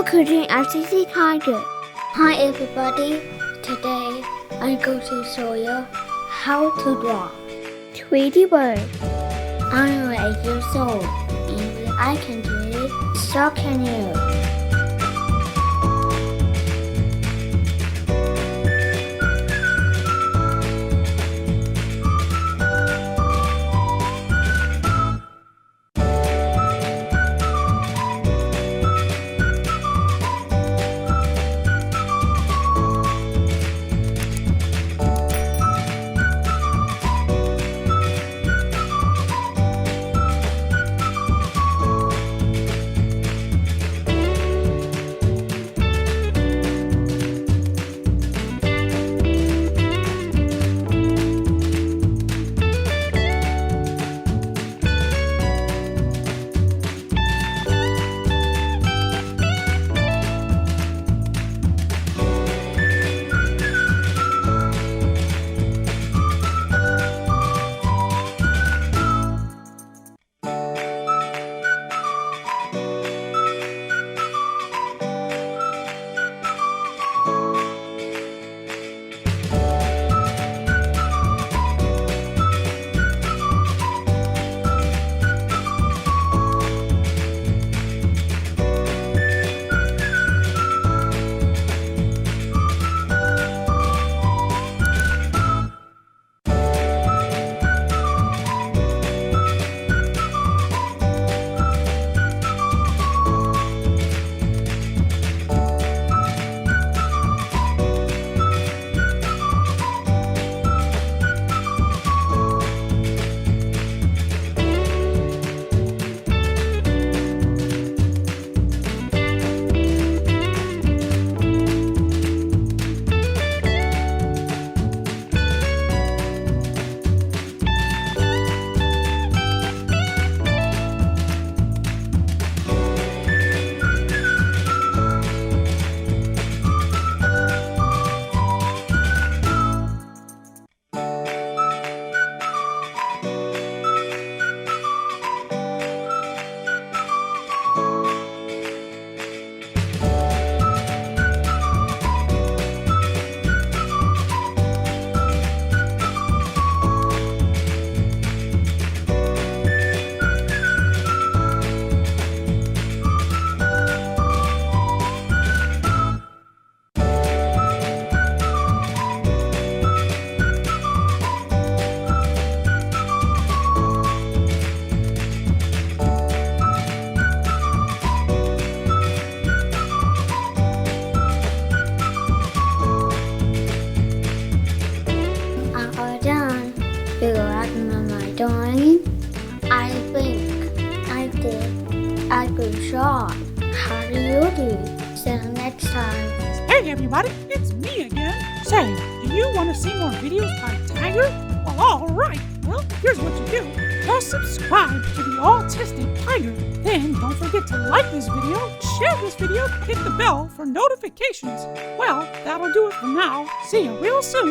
Welcome to Autistic Tiger. Hi everybody, today I'm going to show you how to draw Tweetie Bird. I'm 8 years old, and I can do it, so can you. You like my drawing? I think I did a good job. How do you do? See you next time. Hey everybody, it's me again. Say, do you want to see more videos by Tiger? Well, alright. Well, here's what you do. Just subscribe to the Autistic Tiger. Then don't forget to like this video, share this video, hit the bell for notifications. Well, that'll do it for now. See you real soon.